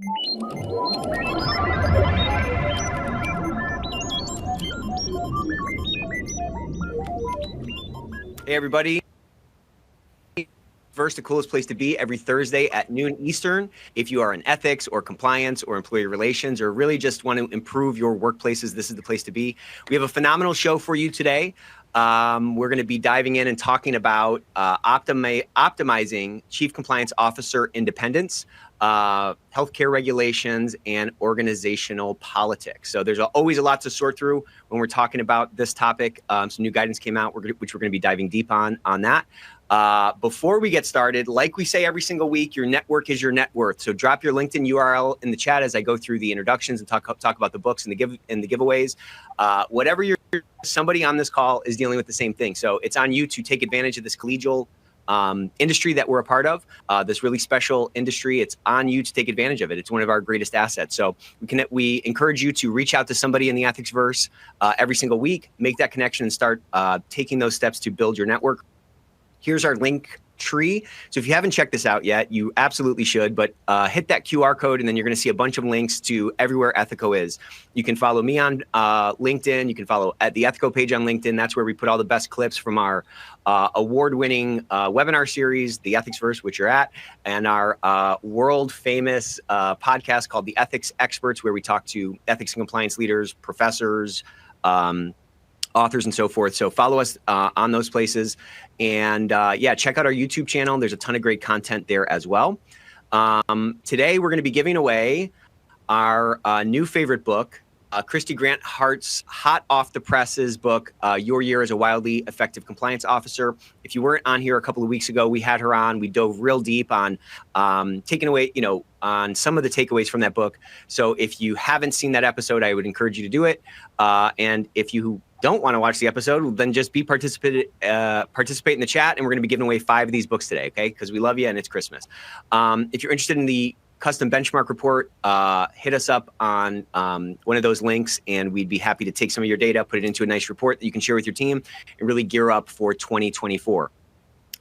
Hey, everybody. First, the coolest place to be every Thursday at noon Eastern. If you are in ethics or compliance or employee relations or really just want to improve your workplaces, this is the place to be. We have a phenomenal show for you today. We're going to be diving in and talking about optimizing chief compliance officer independence, healthcare regulations, and organizational politics. So there's always a lot to sort through when we're talking about this topic. Some new guidance came out, which we're going to be diving deep on that. Before we get started, like we say every single week, your network is your net worth. So drop your LinkedIn URL in the chat as I go through the introductions and talk about the books and the giveaways. Whatever somebody on this call is dealing with the same thing. So it's on you to take advantage of this collegial industry that we're a part of, this really special industry. It's on you to take advantage of it. It's one of our greatest assets. So we encourage you to reach out to somebody in the ethicsverse every single week, make that connection and start taking those steps to build your network. Here's our link tree. So if you haven't checked this out yet, you absolutely should, but hit that QR code and then you're going to see a bunch of links to everywhere Ethico is. You can follow me on LinkedIn. You can follow at the Ethico page on LinkedIn. That's where we put all the best clips from our award-winning webinar series, the Ethicsverse, which you're at, and our world-famous podcast called The Ethics Experts, where we talk to ethics and compliance leaders, professors, authors, and so forth. So follow us on those places. And check out our YouTube channel. There's a ton of great content there as well. Today, we're going to be giving away our new favorite book, Christy Grant Hart's hot off the presses book, Your Year as a Wildly Effective Compliance Officer. If you weren't on here a couple of weeks ago, we had her on. We dove real deep on taking away, on some of the takeaways from that book. So if you haven't seen that episode, I would encourage you to do it. And if you don't want to watch the episode, then just participate in the chat, and we're going to be giving away 5 of these books today, okay? Because we love you and it's Christmas. If you're interested in the custom benchmark report, hit us up on one of those links, and we'd be happy to take some of your data, put it into a nice report that you can share with your team, and really gear up for 2024.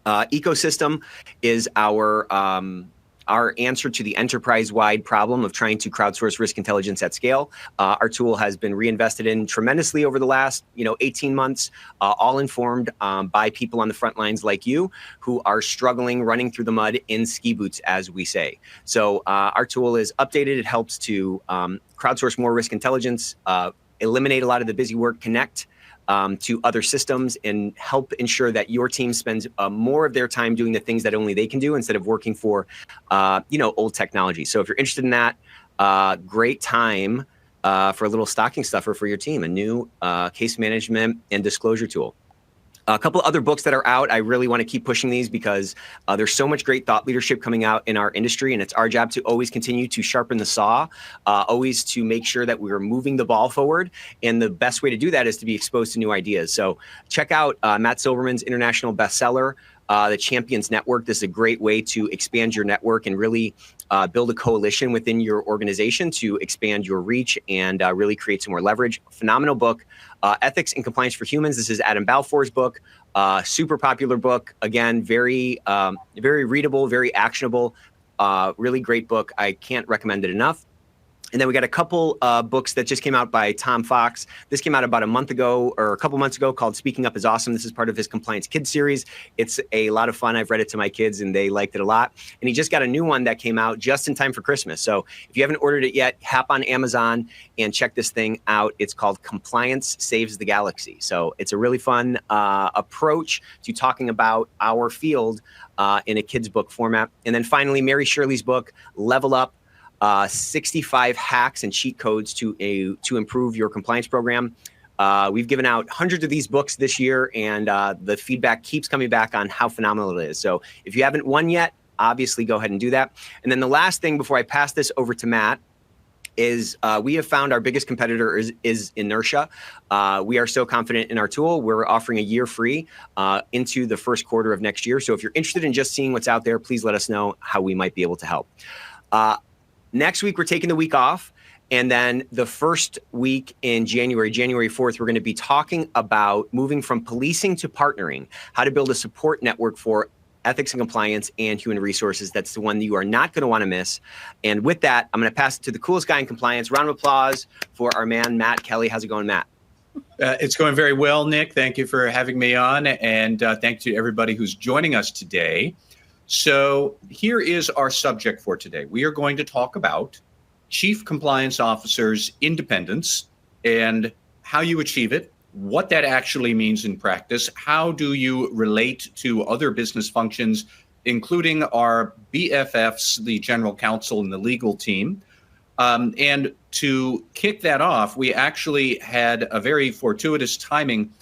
Ecosystem is our answer to the enterprise-wide problem of trying to crowdsource risk intelligence at scale. Our tool has been reinvested in tremendously over the last 18 months, all informed by people on the front lines like you who are struggling, running through the mud in ski boots, as we say. So our tool is updated. It helps to crowdsource more risk intelligence, eliminate a lot of the busy work, connect to other systems, and help ensure that your team spends more of their time doing the things that only they can do instead of working for, old technology. So if you're interested in that, great time for a little stocking stuffer for your team, a new case management and disclosure tool. A couple other books that are out. I really want to keep pushing these because there's so much great thought leadership coming out in our industry, and it's our job to always continue to sharpen the saw, always to make sure that we're moving the ball forward. And the best way to do that is to be exposed to new ideas. So check out Matt Silverman's international bestseller, The Champions Network. This is a great way to expand your network and really build a coalition within your organization to expand your reach and really create some more leverage. Phenomenal book. Ethics and Compliance for Humans. This is Adam Balfour's book. Super popular book. Again, very readable, very actionable. Really great book. I can't recommend it enough. And then we got a couple books that just came out by Tom Fox. This came out about a month ago or a couple months ago, called Speaking Up is Awesome. This is part of his Compliance Kids series. It's a lot of fun. I've read it to my kids and they liked it a lot. And he just got a new one that came out just in time for Christmas. So if you haven't ordered it yet, hop on Amazon and check this thing out. It's called Compliance Saves the Galaxy. So it's a really fun approach to talking about our field in a kid's book format. And then finally, Mary Shirley's book, Level Up. 65 hacks and cheat codes to improve your compliance program. We've given out hundreds of these books this year, and the feedback keeps coming back on how phenomenal it is. So if you haven't won yet, obviously go ahead and do that. And then the last thing before I pass this over to Matt is we have found our biggest competitor is inertia. We are so confident in our tool. We're offering a year free into the first quarter of next year. So if you're interested in just seeing what's out there, please let us know how we might be able to help. Next week, we're taking the week off. And then the first week in January 4th, we're going to be talking about moving from policing to partnering, how to build a support network for ethics and compliance, and human resources. That's the one that you are not going to want to miss. And with that, I'm going to pass it to the coolest guy in compliance. Round of applause for our man, Matt Kelly. How's it going, Matt? It's going very well, Nick. Thank you for having me on, and thank you to everybody who's joining us today. So here is our subject for today. We are going to talk about Chief Compliance Officer's independence and how you achieve it, what that actually means in practice, how do you relate to other business functions, including our BFFs, the general counsel and the legal team. And to kick that off, we actually had a very fortuitous timing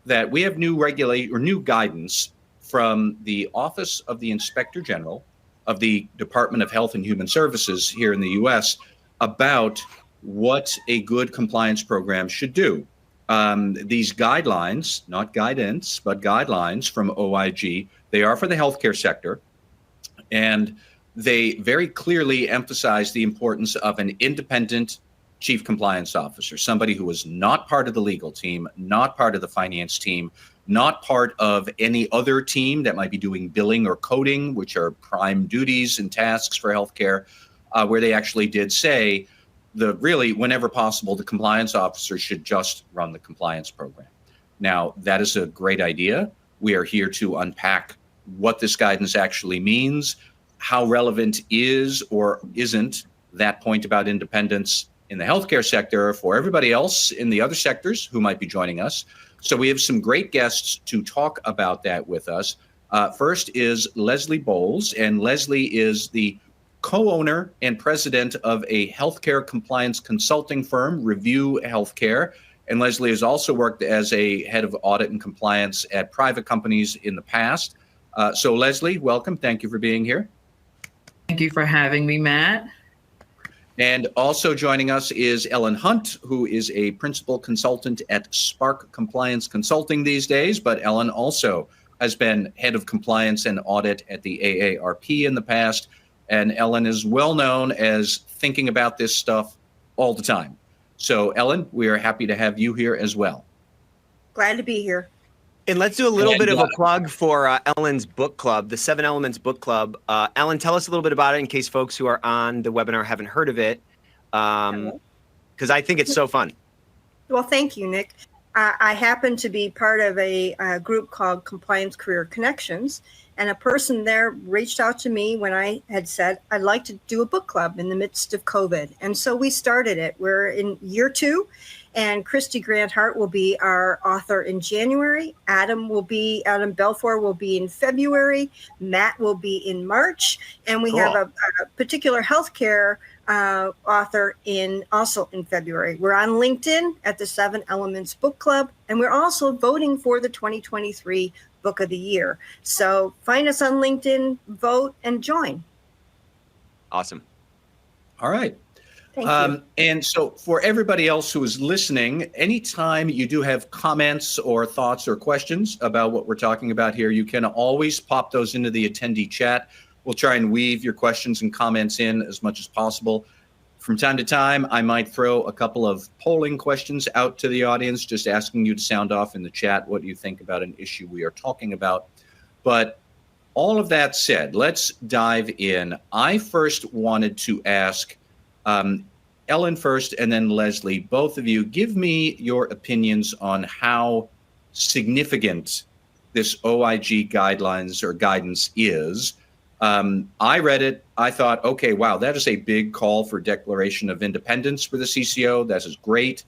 that we have new guidance from the Office of the Inspector General of the Department of Health and Human Services here in the U.S. about what a good compliance program should do. These guidelines, not guidance, but guidelines from OIG, they are for the healthcare sector. And they very clearly emphasize the importance of an independent chief compliance officer, somebody who is not part of the legal team, not part of the finance team, not part of any other team that might be doing billing or coding, which are prime duties and tasks for healthcare, where they actually did say whenever possible, the compliance officer should just run the compliance program. Now, that is a great idea. We are here to unpack what this guidance actually means, how relevant is or isn't that point about independence in the healthcare sector for everybody else in the other sectors who might be joining us. So we have some great guests to talk about that with us. First is Leslie Bowles, and Leslie is the co-owner and president of a healthcare compliance consulting firm, Review Healthcare. And Leslie has also worked as a head of audit and compliance at private companies in the past. So Leslie, welcome. Thank you for being here. Thank you for having me, Matt. And also joining us is Ellen Hunt, who is a principal consultant at Spark Compliance Consulting these days. But Ellen also has been head of compliance and audit at the AARP in the past. And Ellen is well known as thinking about this stuff all the time. So Ellen, we are happy to have you here as well. Glad to be here. And let's do a little bit of a plug for Ellen's book club, the 7 Elements Book Club. Ellen, tell us a little bit about it in case folks who are on the webinar haven't heard of it, because I think it's so fun. Well, thank you, Nick. I happen to be part of a group called Compliance Career Connections, and a person there reached out to me when I had said I'd like to do a book club in the midst of COVID. And so we started it. We're in year 2. And Christy Grant Hart will be our author in January. Adam Belfour will be in February. Matt will be in March. And we have a particular healthcare author also in February. We're on LinkedIn at the 7 Elements Book Club. And we're also voting for the 2023 Book of the Year. So find us on LinkedIn, vote, and join. Awesome. All right. Thank you. And so for everybody else who is listening, anytime you do have comments or thoughts or questions about what we're talking about here, you can always pop those into the attendee chat. We'll try and weave your questions and comments in as much as possible. From time to time, I might throw a couple of polling questions out to the audience, just asking you to sound off in the chat what you think about an issue we are talking about. But all of that said, let's dive in. I first wanted to ask Ellen first, and then Leslie, both of you, give me your opinions on how significant this OIG guidelines or guidance is. I read it. I thought, okay, wow, that is a big call for declaration of independence for the CCO. That is great.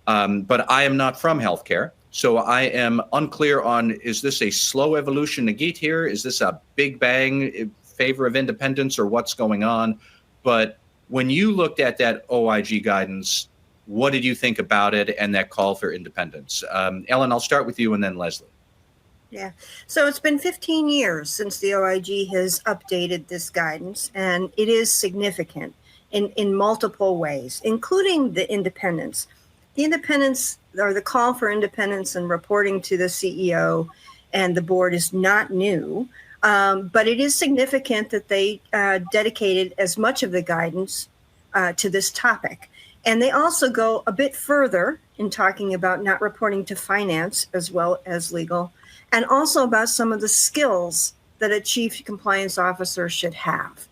But I am not from healthcare. So I am unclear on, is this a slow evolution to get here? Is this a big bang in favor of independence, or what's going on? But when you looked at that OIG guidance, what did you think about it and that call for independence? Ellen, I'll start with you and then Leslie. Yeah. So it's been 15 years since the OIG has updated this guidance, and it is significant in multiple ways, including the independence. The independence, or the call for independence and reporting to the CEO and the board, is not new. But it is significant that they dedicated as much of the guidance to this topic. And they also go a bit further in talking about not reporting to finance as well as legal, and also about some of the skills that a chief compliance officer should have.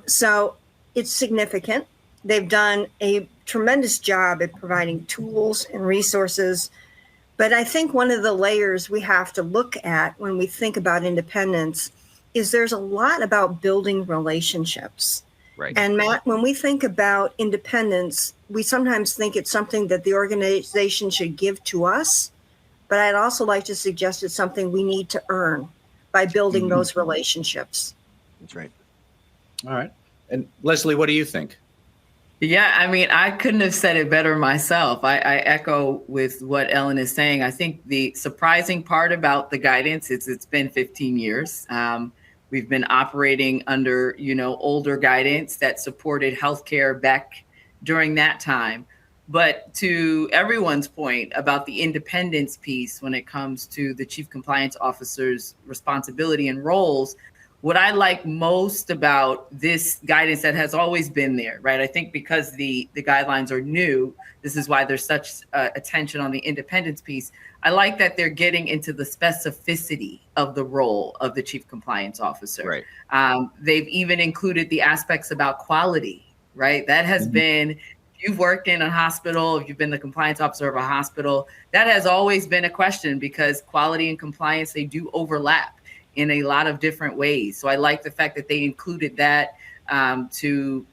So it's significant. They've done a tremendous job at providing tools and resources. But I think one of the layers we have to look at when we think about independence is there's a lot about building relationships. Right. And Matt, when we think about independence, we sometimes think it's something that the organization should give to us. But I'd also like to suggest it's something we need to earn by building those relationships. That's right. All right. And Leslie, what do you think? Yeah, I mean, I couldn't have said it better myself. I echo with what Ellen is saying. I think the surprising part about the guidance is it's been 15 years. We've been operating under, older guidance that supported healthcare back during that time. But to everyone's point about the independence piece when it comes to the chief compliance officer's responsibility and roles, what I like most about this guidance that has always been there, right? I think because the guidelines are new, this is why there's such attention on the independence piece. I like that they're getting into the specificity of the role of the chief compliance officer. Right. They've even included the aspects about quality, right? That has been, if you've worked in a hospital, if you've been the compliance officer of a hospital, that has always been a question because quality and compliance, they do overlap in a lot of different ways. So I like the fact that they included that to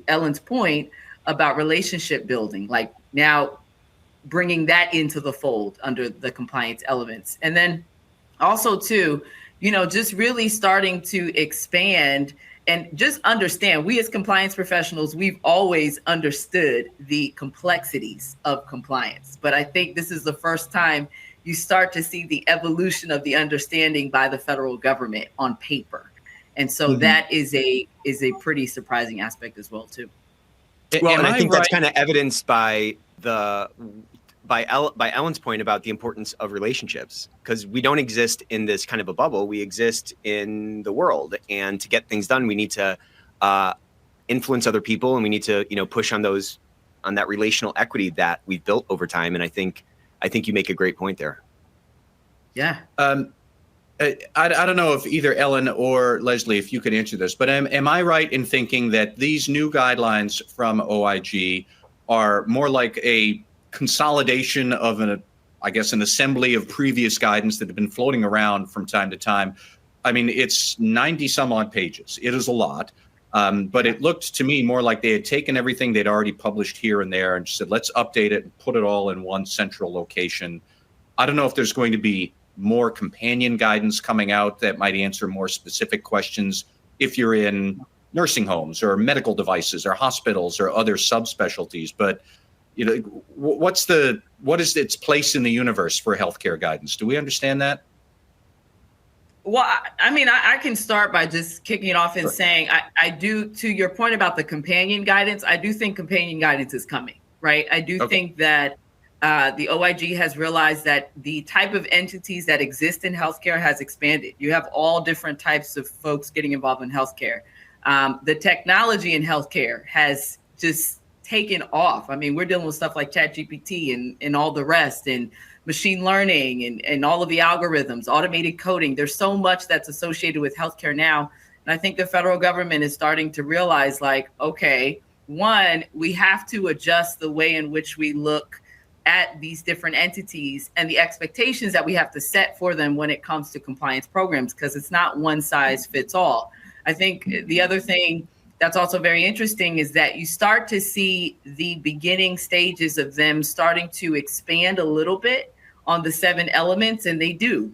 Ellen's point about relationship building, like now bringing that into the fold under the compliance elements. And then also too, just really starting to expand and just understand, we as compliance professionals, we've always understood the complexities of compliance. But I think this is the first time you start to see the evolution of the understanding by the federal government on paper. And so that is a pretty surprising aspect as well, too. Well, and I think that's kind of evidenced by Ellen's point about the importance of relationships, because we don't exist in this kind of a bubble. We exist in the world. And to get things done, we need to influence other people, and we need to, push on that relational equity that we've built over time. And I think you make a great point there. Yeah. I don't know if either Ellen or Leslie, if you could answer this, but am I right in thinking that these new guidelines from OIG are more like a consolidation of an assembly of previous guidance that have been floating around from time to time? I mean, it's 90 some odd pages. It is a lot. But it looked to me more like they had taken everything they'd already published here and there and just said, let's update it and put it all in one central location. I don't know if there's going to be more companion guidance coming out that might answer more specific questions if you're in nursing homes or medical devices or hospitals or other subspecialties. But what is its place in the universe for healthcare guidance? Do we understand that? Well, I mean, I can start by just kicking it off and saying, I do, to your point about the companion guidance, I do think companion guidance is coming, right? I do think that the OIG has realized that the type of entities that exist in healthcare has expanded. You have all different types of folks getting involved in healthcare. The technology in healthcare has just taken off. I mean, we're dealing with stuff like ChatGPT and all the rest, and machine learning and all of the algorithms, automated coding. There's so much that's associated with healthcare now. And I think the federal government is starting to realize, like, okay, one, we have to adjust the way in which we look at these different entities and the expectations that we have to set for them when it comes to compliance programs, because it's not one size fits all. I think the other thing that's also very interesting is that you start to see the beginning stages of them starting to expand a little bit on the 7 elements, and they do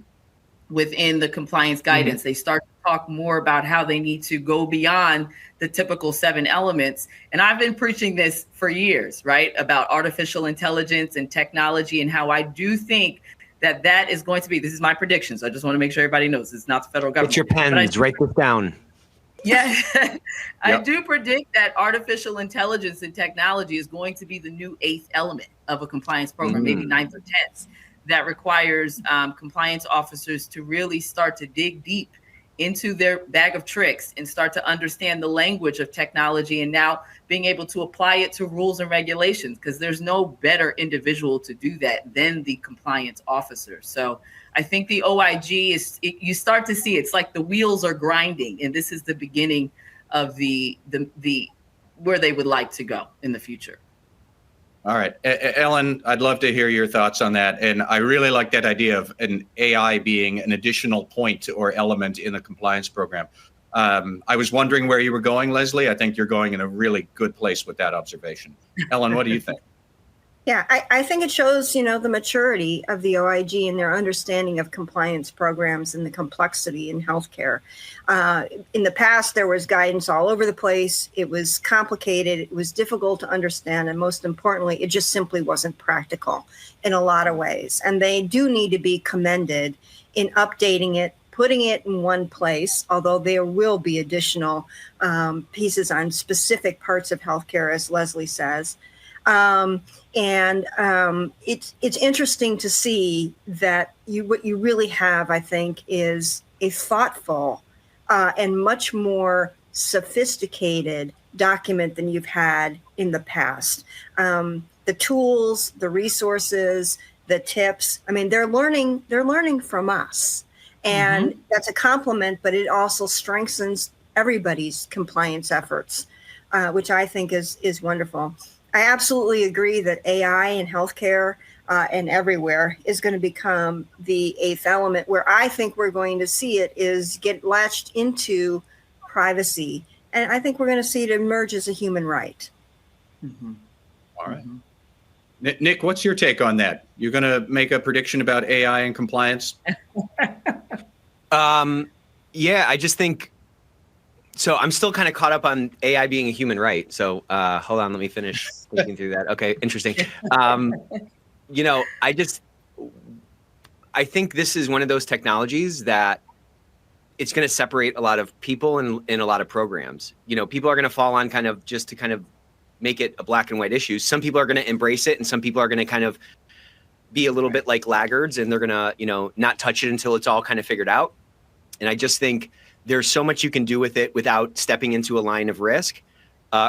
within the compliance guidance. They start to talk more about how they need to go beyond the typical 7 elements. And I've been preaching this for years, right, about artificial intelligence and technology, and how I do think that is going to be, this is my prediction, so I just want to make sure everybody knows it's not the federal government. Get your pens, write this down. Yeah, I do predict that artificial intelligence and technology is going to be the new 8th element of a compliance program, maybe 9th or 10th, that requires compliance officers to really start to dig deep into their bag of tricks and start to understand the language of technology, and now being able to apply it to rules and regulations, because there's no better individual to do that than the compliance officer. So I think the OIG you start to see it's like the wheels are grinding, and this is the beginning of the where they would like to go in the future. All right, Ellen, I'd love to hear your thoughts on that. And I really like that idea of an AI being an additional point or element in the compliance program. I was wondering where you were going, Leslie. I think you're going in a really good place with that observation. Ellen, what do you think? Yeah, I think it shows, the maturity of the OIG and their understanding of compliance programs and the complexity in healthcare. In the past, there was guidance all over the place. It was complicated. It was difficult to understand. And most importantly, it just simply wasn't practical in a lot of ways. And they do need to be commended in updating it, putting it in one place, although there will be additional pieces on specific parts of healthcare, as Leslie says. It's interesting to see that what you really have, I think, is a thoughtful and much more sophisticated document than you've had in the past. The tools, the resources, the tips. I mean, they're learning from us, and that's a compliment. But it also strengthens everybody's compliance efforts, which I think is wonderful. I absolutely agree that AI in healthcare and everywhere is going to become the eighth element. Where I think we're going to see it is get latched into privacy. And I think we're going to see it emerge as a human right. All right. Nick, what's your take on that? You're going to make a prediction about AI and compliance? Yeah, I just think, so I'm still kind of caught up on AI being a human right. So hold on, let me finish thinking through that. Okay, interesting. I think this is one of those technologies that it's going to separate a lot of people in a lot of programs. People are going to fall on kind of just to kind of make it a black and white issue. Some people are going to embrace it, and some people are going to kind of be a little bit like laggards, and they're going to, not touch it until it's all kind of figured out. And I just think there's so much you can do with it without stepping into a line of risk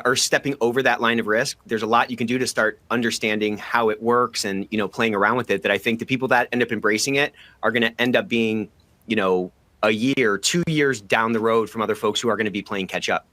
or stepping over that line of risk. There's a lot you can do to start understanding how it works and, playing around with it, that I think the people that end up embracing it are going to end up being, a year, 2 years down the road from other folks who are going to be playing catch up.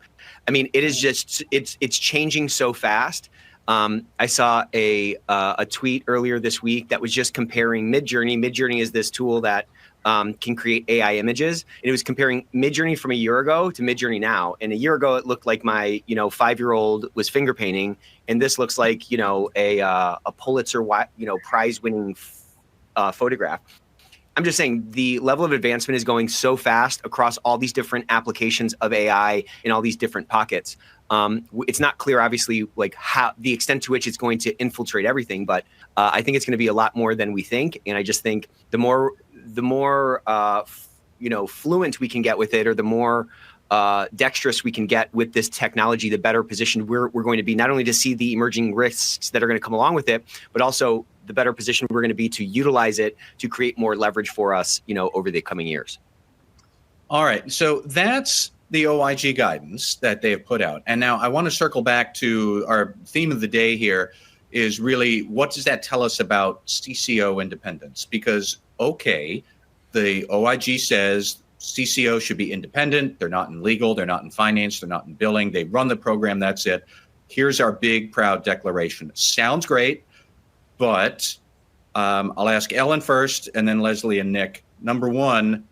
I mean, it is just, it's changing so fast. I saw a tweet earlier this week that was just comparing Midjourney. Midjourney is this tool that can create AI images. And it was comparing Midjourney from a year ago to Midjourney now. And a year ago, it looked like my, 5-year-old was finger painting. And this looks like, a Pulitzer, prize winning photograph. I'm just saying the level of advancement is going so fast across all these different applications of AI in all these different pockets. It's not clear, obviously, like how the extent to which it's going to infiltrate everything, but I think it's going to be a lot more than we think. And I just think the more fluent we can get with it, or the more dexterous we can get with this technology, the better positioned we're going to be, not only to see the emerging risks that are going to come along with it, but also the better position we're going to be to utilize it to create more leverage for us, over the coming years. All right. So that's the OIG guidance that they have put out. And now I want to circle back to our theme of the day here is really, what does that tell us about CCO independence? Because, okay, the OIG says CCO should be independent. They're not in legal. They're not in finance. They're not in billing. They run the program. That's it. Here's our big, proud declaration. Sounds great. But I'll ask Ellen first, and then Leslie and Nick. Number one,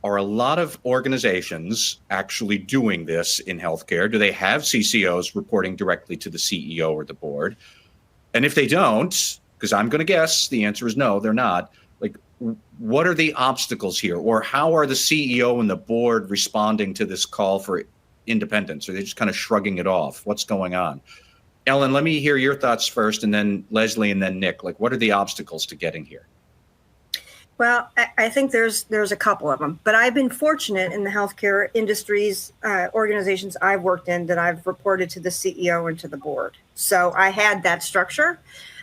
are a lot of organizations actually doing this in healthcare? Do they have CCOs reporting directly to the CEO or the board? And if they don't, because I'm going to guess the answer is no, they're not. Like, what are the obstacles here? Or how are the CEO and the board responding to this call for independence? Are they just kind of shrugging it off? What's going on? Ellen, let me hear your thoughts first, and then Leslie, and then Nick. Like, what are the obstacles to getting here? Well, I think there's a couple of them, but I've been fortunate in the healthcare industries, organizations I've worked in, that I've reported to the CEO and to the board. So I had that structure,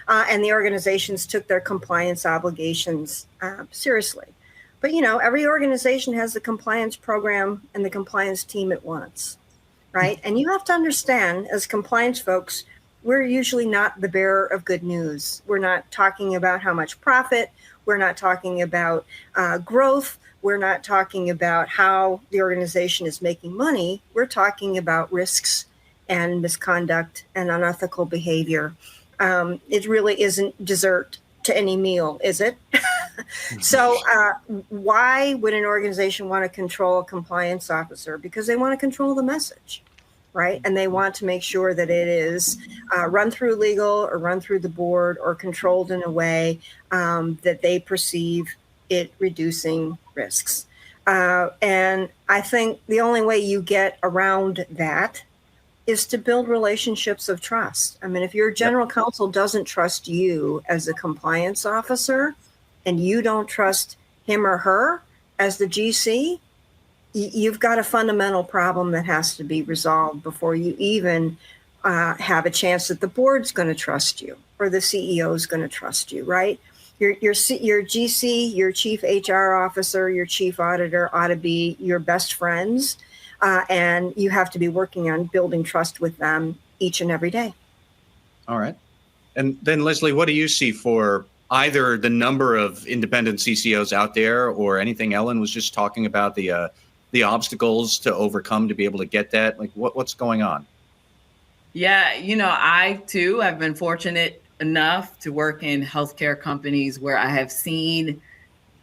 and the organizations took their compliance obligations seriously. But, every organization has the compliance program and the compliance team it wants, right? And you have to understand, as compliance folks, we're usually not the bearer of good news. We're not talking about how much profit. We're not talking about growth. We're not talking about how the organization is making money. We're talking about risks and misconduct and unethical behavior. It really isn't dessert to any meal, is it? So why would an organization want to control a compliance officer? Because they want to control the message, right? And they want to make sure that it is run through legal or run through the board or controlled in a way that they perceive it reducing risks. And I think the only way you get around that is to build relationships of trust. I mean, if your general counsel doesn't trust you as a compliance officer and you don't trust him or her as the GC, you've got a fundamental problem that has to be resolved before you even have a chance that the board's going to trust you or the CEO is going to trust you, right? Your GC, your chief HR officer, your chief auditor ought to be your best friends, and you have to be working on building trust with them each and every day. All right. And then, Leslie, what do you see for either the number of independent CCOs out there or anything Ellen was just talking about, the obstacles to overcome to be able to get that? Like, what's going on? Yeah, I too have been fortunate enough to work in healthcare companies where I have seen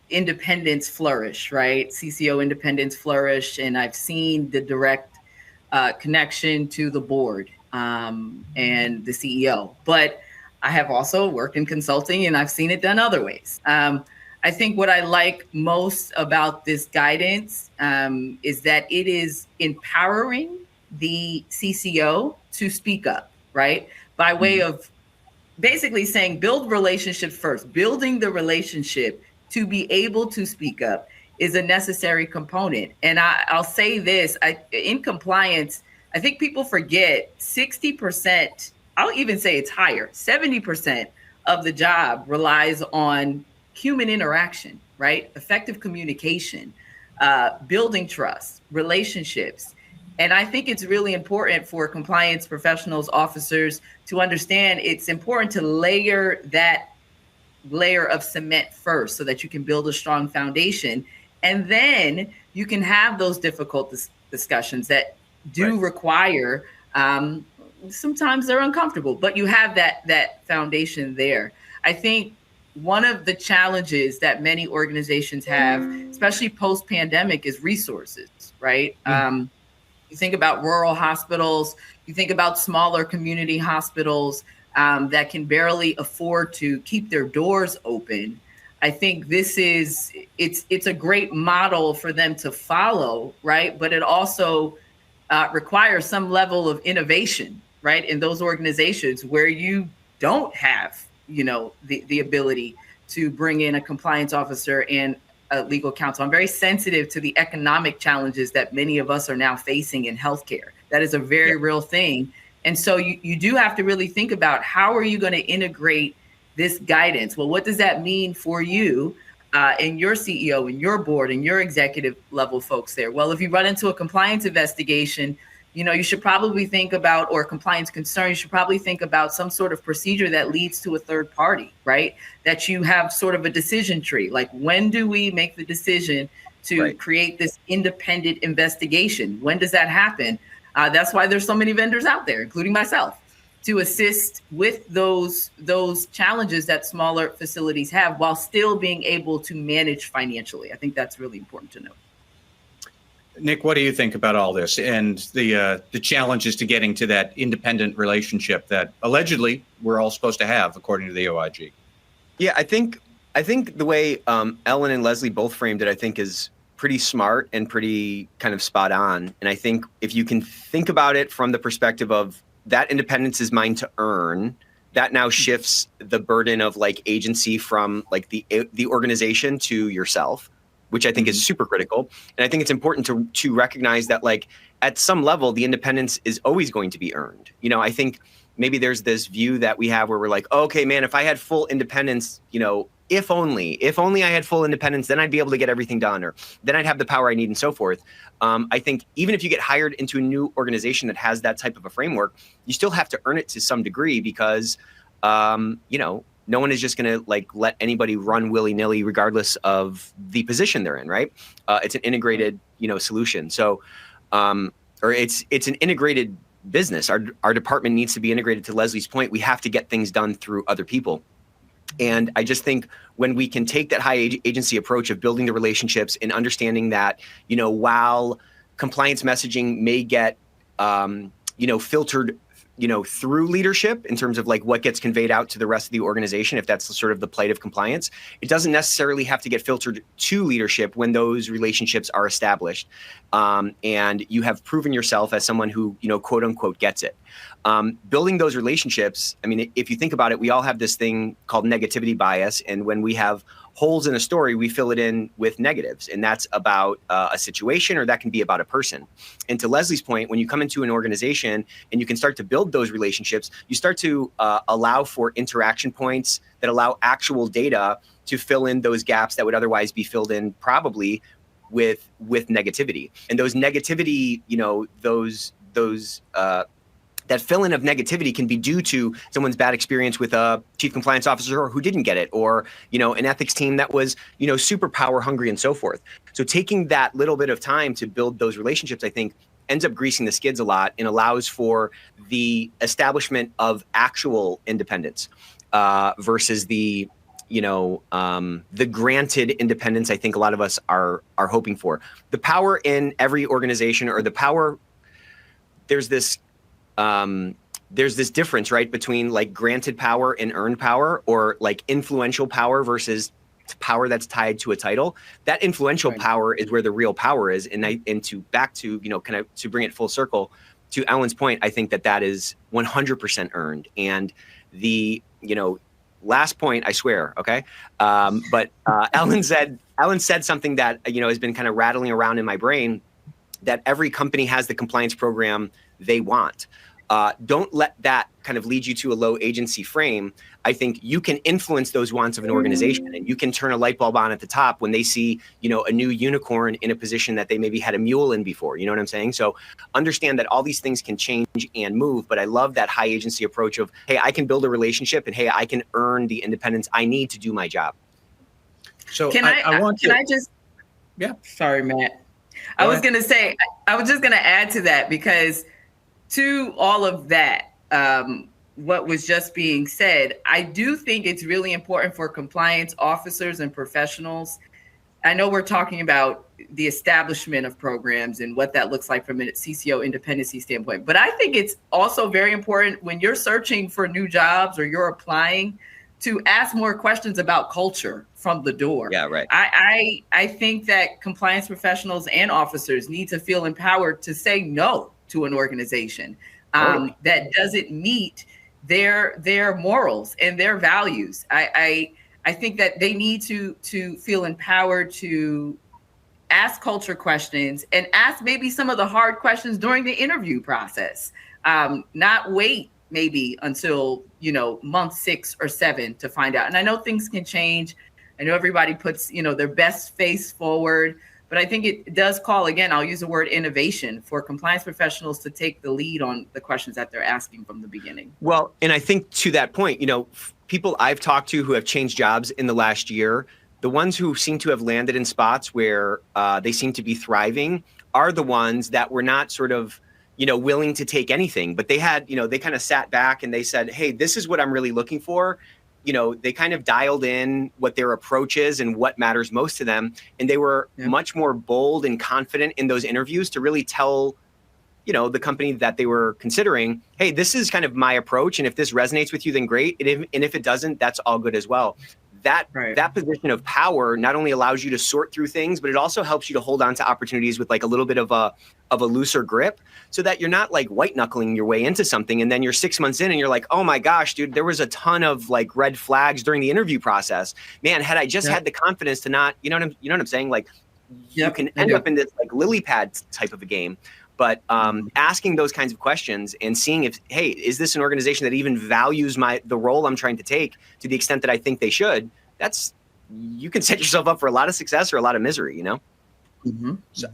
independence flourish, right? CCO independence flourish, and I've seen the direct connection to the board and the CEO. But I have also worked in consulting, and I've seen it done other ways. I think what I like most about this guidance is that it is empowering the CCO to speak up, right? By way of basically saying, build relationships first. Building the relationship to be able to speak up is a necessary component. And I'll say this, in compliance, I think people forget 60%, I'll even say it's higher, 70% of the job relies on human interaction, right? Effective communication, building trust, relationships. And I think it's really important for compliance professionals, officers to understand it's important to layer that layer of cement first so that you can build a strong foundation. And then you can have those difficult discussions that do require, sometimes they're uncomfortable, but you have that foundation there. I think one of the challenges that many organizations have, especially post-pandemic, is resources, right? You think about rural hospitals, you think about smaller community hospitals that can barely afford to keep their doors open. I think it's a great model for them to follow, right? But it also requires some level of innovation, right? In those organizations where you don't have, the ability to bring in a compliance officer and a legal counsel. I'm very sensitive to the economic challenges that many of us are now facing in healthcare. That is a very real thing. And so you do have to really think about, how are you going to integrate this guidance? Well, what does that mean for you and your CEO and your board and your executive level folks there? Well, if you run into a compliance investigation, you should probably think about, or compliance concern, you should probably think about some sort of procedure that leads to a third party, right? That you have sort of a decision tree. Like, when do we make the decision to create this independent investigation? When does that happen? That's why there's so many vendors out there, including myself, to assist with those challenges that smaller facilities have while still being able to manage financially. I think that's really important to note. Nick, what do you think about all this and the challenges to getting to that independent relationship that allegedly we're all supposed to have, according to the OIG? Yeah, I think the way Ellen and Leslie both framed it, I think is pretty smart and pretty kind of spot on. And I think if you can think about it from the perspective of that independence is mine to earn, that now shifts the burden of like agency from like the organization to yourself, which I think is super critical. And I think it's important to recognize that like at some level, the independence is always going to be earned. I think maybe there's this view that we have where we're like, oh, okay, man, if I had full independence, if only I had full independence, then I'd be able to get everything done, or then I'd have the power I need and so forth. I think even if you get hired into a new organization that has that type of a framework, you still have to earn it to some degree because, no one is just going to like let anybody run willy-nilly regardless of the position they're in, right? It's an integrated, solution. So, or it's an integrated business. Our department needs to be integrated. To Leslie's point, we have to get things done through other people. And I just think when we can take that high agency approach of building the relationships and understanding that, while compliance messaging may get, filtered, through leadership in terms of like what gets conveyed out to the rest of the organization, if that's sort of the plight of compliance, it doesn't necessarily have to get filtered to leadership when those relationships are established. And you have proven yourself as someone who, quote unquote, gets it. Building those relationships, I mean, if you think about it, we all have this thing called negativity bias. And when we have holes in a story, we fill it in with negatives. And that's about a situation, or that can be about a person. And to Leslie's point, when you come into an organization and you can start to build those relationships, you start to allow for interaction points that allow actual data to fill in those gaps that would otherwise be filled in probably with negativity. And those negativity, that fill-in of negativity can be due to someone's bad experience with a chief compliance officer who didn't get it, or, an ethics team that was, super power hungry and so forth. So taking that little bit of time to build those relationships, I think, ends up greasing the skids a lot and allows for the establishment of actual independence versus the granted independence I think a lot of us are hoping for. The power in every organization, or the power, there's this difference, right, between like granted power and earned power, or like influential power versus power that's tied to a title. That influential power is where the real power is. And to bring it full circle to Ellen's point, I think that is 100% earned. And the, last point, I swear. Okay. But Ellen said something that, has been kind of rattling around in my brain, that every company has the compliance program they want. Don't let that kind of lead you to a low agency frame. I think you can influence those wants of an organization, and you can turn a light bulb on at the top when they see, a new unicorn in a position that they maybe had a mule in before. You know what I'm saying? So understand that all these things can change and move, but I love that high agency approach of, hey, I can build a relationship, and hey, I can earn the independence I need to do my job. So Yeah. Sorry, Matt. I was just going to add to that, because to all of that, what was just being said, I do think it's really important for compliance officers and professionals. I know we're talking about the establishment of programs and what that looks like from a CCO independency standpoint, but I think it's also very important when you're searching for new jobs or you're applying to ask more questions about culture from the door. Yeah, right. I think that compliance professionals and officers need to feel empowered to say no to an organization that doesn't meet their morals and their values. I think that they need to feel empowered to ask culture questions and ask maybe some of the hard questions during the interview process. Not wait maybe until month 6 or 7 to find out. And I know things can change. I know everybody puts their best face forward, but I think it does call, again, I'll use the word innovation, for compliance professionals to take the lead on the questions that they're asking from the beginning. Well, and I think to that point, people I've talked to who have changed jobs in the last year, the ones who seem to have landed in spots where they seem to be thriving are the ones that were not sort of, willing to take anything, but they had, they kind of sat back and they said, hey, this is what I'm really looking for. They kind of dialed in what their approach is and what matters most to them. And they were much more bold and confident in those interviews to really tell, the company that they were considering, hey, this is kind of my approach. And if this resonates with you, then great. And if it doesn't, that's all good as well. That position of power not only allows you to sort through things, but it also helps you to hold on to opportunities with like a little bit of a looser grip, so that you're not like white knuckling your way into something. And then you're 6 months in and you're like, oh my gosh, dude, there was a ton of like red flags during the interview process. Man, had I just had the confidence to not, you know what I'm saying? Like you can end up in this like lily pad type of a game. But asking those kinds of questions and seeing if, hey, is this an organization that even values the role I'm trying to take to the extent that I think they should? That's you can set yourself up for a lot of success or a lot of misery, you know? Mm-hmm. So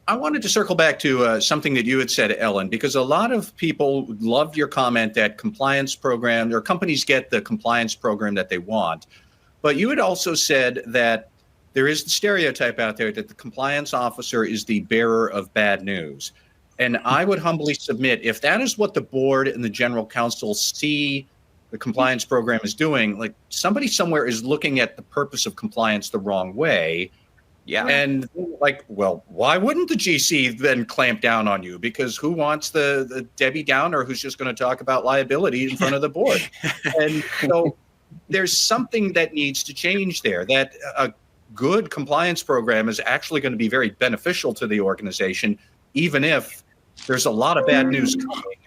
I wanted to circle back to something that you had said, Ellen, because a lot of people loved your comment that compliance programs or companies get the compliance program that they want. But you had also said that there is the stereotype out there that the compliance officer is the bearer of bad news. And I would humbly submit, if that is what the board and the general counsel see the compliance program is doing, like somebody somewhere is looking at the purpose of compliance the wrong way. Yeah. And like, well, why wouldn't the GC then clamp down on you? Because who wants the Debbie Downer who's just going to talk about liability in front of the board? And so there's something that needs to change there, that a good compliance program is actually going to be very beneficial to the organization, even if there's a lot of bad news coming.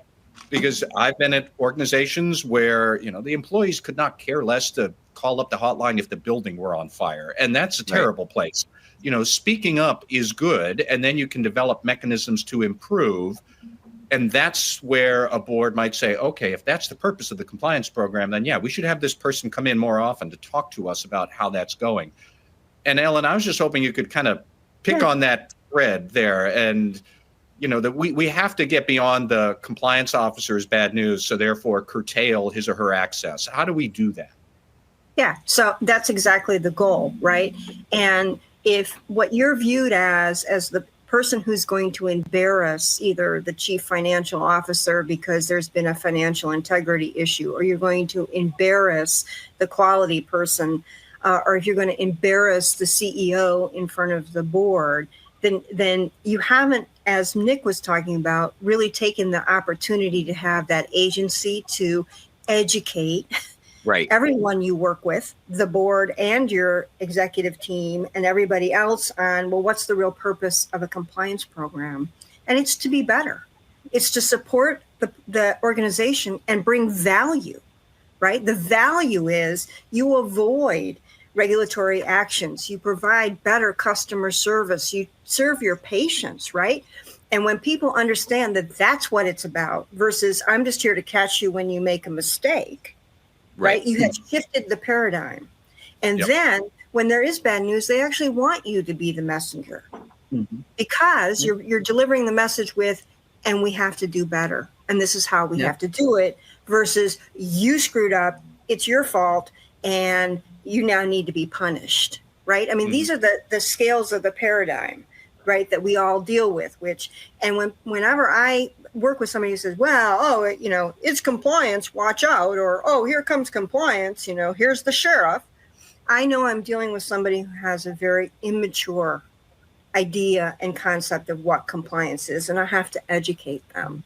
Because I've been at organizations where, you know, the employees could not care less to call up the hotline if the building were on fire. And that's a terrible place. You know, speaking up is good, and then you can develop mechanisms to improve. And that's where a board might say, okay, if that's the purpose of the compliance program, then yeah, we should have this person come in more often to talk to us about how that's going. And Ellen, I was just hoping you could kind of pick on that thread there, and you know, that we have to get beyond the compliance officer's bad news, so therefore curtail his or her access. How do we do that? Yeah, so that's exactly the goal, right? And if what you're viewed as the person who's going to embarrass either the chief financial officer because there's been a financial integrity issue, or you're going to embarrass the quality person, or if you're going to embarrass the CEO in front of the board, then you haven't, as Nick was talking about, really taken the opportunity to have that agency to educate everyone you work with, the board and your executive team and everybody else on, well, what's the real purpose of a compliance program? And it's to be better. It's to support the organization and bring value, right? The value is you avoid regulatory actions, you provide better customer service, you serve your patients, right? And when people understand that that's what it's about versus I'm just here to catch you when you make a mistake, right? You have shifted the paradigm. And then when there is bad news, they actually want you to be the messenger because you're delivering the message with, and we have to do better. And this is how we have to do it versus you screwed up, it's your fault, and you now need to be punished, right? I mean, these are the scales of the paradigm, right, that we all deal with, and whenever I work with somebody who says, well, you know, it's compliance, watch out, or, oh, here comes compliance, you know, here's the sheriff. I know I'm dealing with somebody who has a very immature idea and concept of what compliance is, and I have to educate them.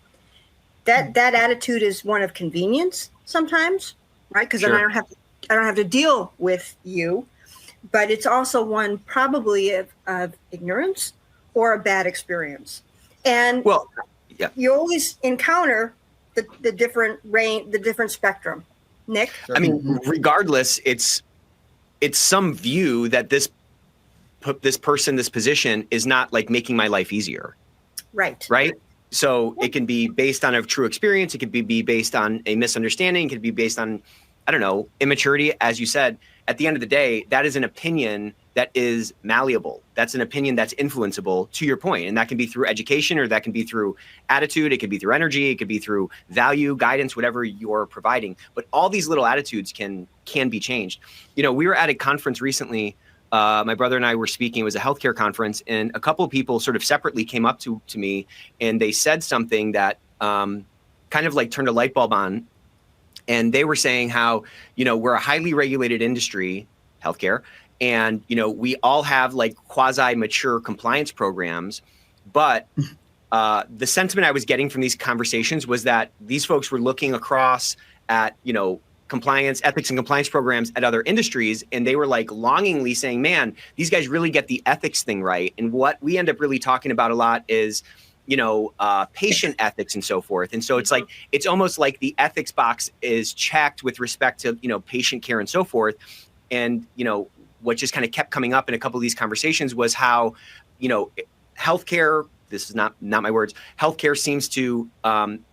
That attitude is one of convenience sometimes, right? Because then I don't have to deal with you, but it's also one probably of ignorance or a bad experience. And you always encounter the different range, the different spectrum. Nick? I mean, regardless, it's some view that this person, this position is not like making my life easier. Right. So it can be based on a true experience. It could be based on a misunderstanding. It could be based on, I don't know, immaturity. As you said, at the end of the day, that is an opinion that is malleable. That's an opinion that's influenceable, to your point. And that can be through education, or that can be through attitude. It could be through energy. It could be through value, guidance, whatever you're providing. But all these little attitudes can be changed. You know, we were at a conference recently. My brother and I were speaking. It was a healthcare conference, and a couple of people sort of separately came up to me, and they said something that kind of like turned a light bulb on. And they were saying how, you know, we're a highly regulated industry, healthcare, and, you know, we all have like quasi-mature compliance programs. But the sentiment I was getting from these conversations was that these folks were looking across at, you know, compliance, ethics and compliance programs at other industries. And they were like longingly saying, man, these guys really get the ethics thing right. And what we end up really talking about a lot is, you know, patient ethics and so forth. And so it's like, it's almost like the ethics box is checked with respect to, you know, patient care and so forth. And, you know, what just kind of kept coming up in a couple of these conversations was how, you know, healthcare this is not my words, healthcare seems to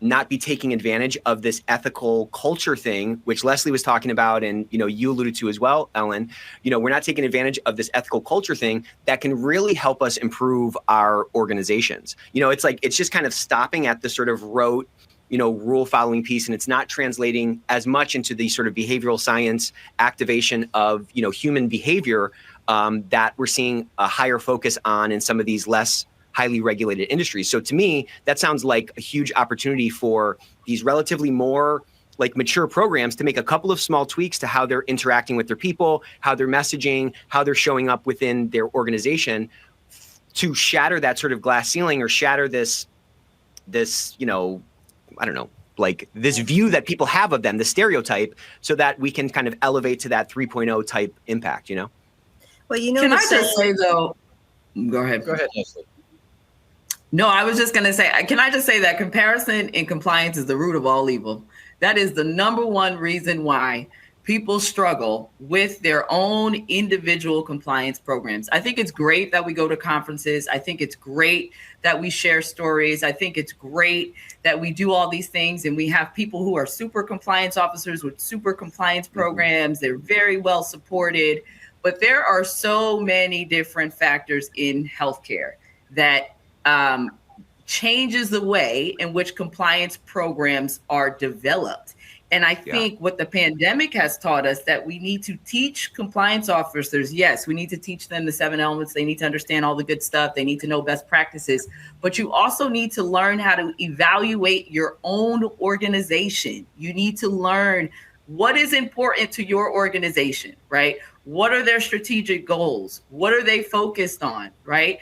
not be taking advantage of this ethical culture thing, which Leslie was talking about, and you alluded to as well, Ellen. We're not taking advantage of this ethical culture thing that can really help us improve our organizations. It's just kind of stopping at the sort of rote, rule following piece, and it's not translating as much into the sort of behavioral science activation of human behavior that we're seeing a higher focus on in some of these less highly regulated industries. So to me, that sounds like a huge opportunity for these relatively more like mature programs to make a couple of small tweaks to how they're interacting with their people, how they're messaging, how they're showing up within their organization, to shatter that sort of glass ceiling or shatter this I don't know, like this view that people have of them, the stereotype, so that we can kind of elevate to that 3.0 type impact, Well, can I just say though, go ahead, Leslie. No, I was just going to say, can I just say that comparison and compliance is the root of all evil. That is the number one reason why people struggle with their own individual compliance programs. I think it's great that we go to conferences. I think it's great that we share stories. I think it's great that we do all these things, and we have people who are super compliance officers with super compliance programs. They're very well supported, but there are so many different factors in healthcare that changes the way in which compliance programs are developed. And I think what the pandemic has taught us, that we need to teach compliance officers, yes, we need to teach them the 7 elements. They need to understand all the good stuff. They need to know best practices. But you also need to learn how to evaluate your own organization. You need to learn what is important to your organization, right? What are their strategic goals? What are they focused on, right?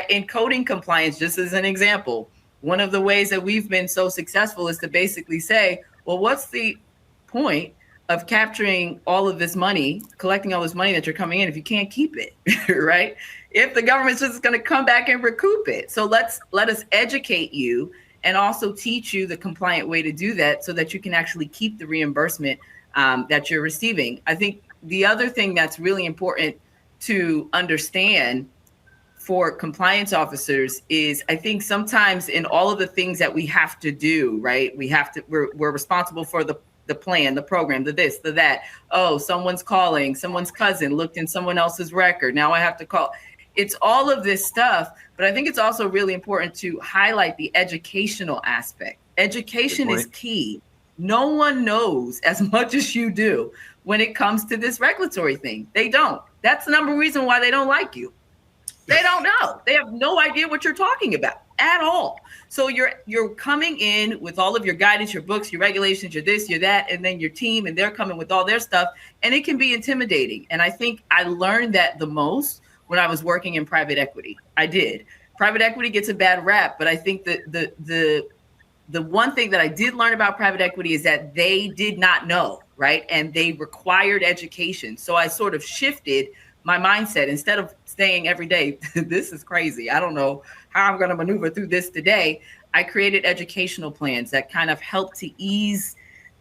In coding compliance, just as an example, one of the ways that we've been so successful is to basically say, well, what's the point of capturing all of this money, collecting all this money that you're coming in if you can't keep it, right? If the government's just going to come back and recoup it. So let us educate you and also teach you the compliant way to do that so that you can actually keep the reimbursement that you're receiving. I think the other thing that's really important to understand for compliance officers is, I think sometimes in all of the things that we have to do, right? We're responsible for the plan, the program, the this, the that. Oh, someone's calling, someone's cousin looked in someone else's record. Now I have to call. It's all of this stuff, but I think it's also really important to highlight the educational aspect. Education is key. No one knows as much as you do when it comes to this regulatory thing. They don't. That's the number one reason why they don't like you. They don't know. They have no idea what you're talking about at all. So you're coming in with all of your guidance, your books, your regulations, your this, your that, and then your team, and they're coming with all their stuff, and it can be intimidating. And I think I learned that the most when I was working in private equity. I did. Private equity gets a bad rap, but I think that the one thing that I did learn about private equity is that they did not know, right? And they required education. So I sort of shifted my mindset. Instead of saying every day, this is crazy, I don't know how I'm going to maneuver through this today, I created educational plans that kind of helped to ease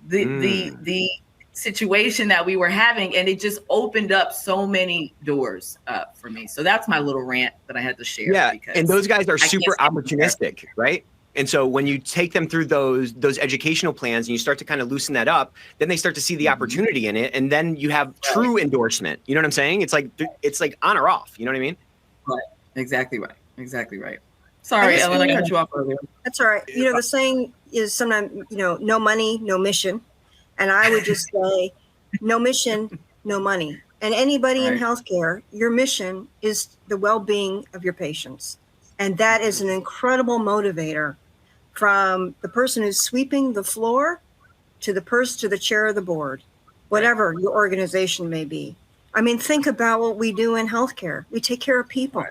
the situation that we were having. And it just opened up so many doors for me. So that's my little rant that I had to share. Yeah, and those guys are super opportunistic, right? And so when you take them through those educational plans and you start to kind of loosen that up, then they start to see the opportunity in it. And then you have true endorsement. You know what I'm saying? It's like on or off. You know what I mean? Right. Exactly right. Exactly right. Sorry, Ellen, I cut you off earlier. That's all right. The saying is sometimes, no money, no mission. And I would just say, no mission, no money. And anybody in healthcare, your mission is the well-being of your patients. And that is an incredible motivator, from the person who's sweeping the floor to the chair of the board, whatever your organization may be. I mean, think about what we do in healthcare. We take care of people,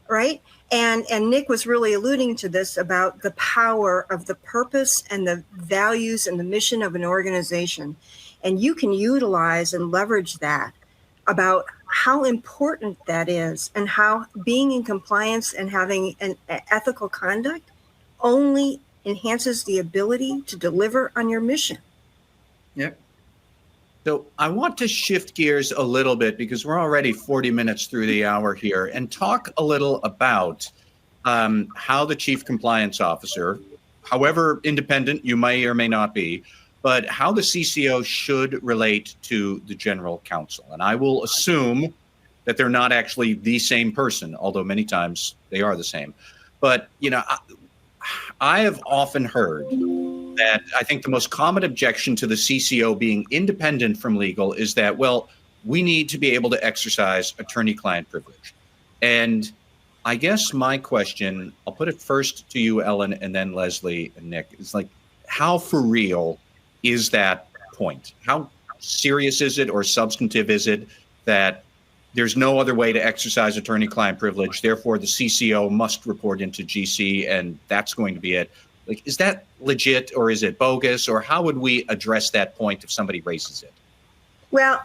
right? And Nick was really alluding to this about the power of the purpose and the values and the mission of an organization. And you can utilize and leverage that about how important that is, and how being in compliance and having an ethical conduct only enhances the ability to deliver on your mission. Yep. So I want to shift gears a little bit, because we're already 40 minutes through the hour here, and talk a little about how the chief compliance officer, however independent you may or may not be, but how the CCO should relate to the general counsel. And I will assume that they're not actually the same person, although many times they are the same. But, I have often heard that I think the most common objection to the CCO being independent from legal is that, well, we need to be able to exercise attorney-client privilege. And I guess my question, I'll put it first to you, Ellen, and then Leslie and Nick, is like, how for real is that point? How serious is it or substantive is it that there's no other way to exercise attorney-client privilege, therefore the CCO must report into GC and that's going to be it? Like, is that legit or is it bogus, or how would we address that point if somebody raises it? Well,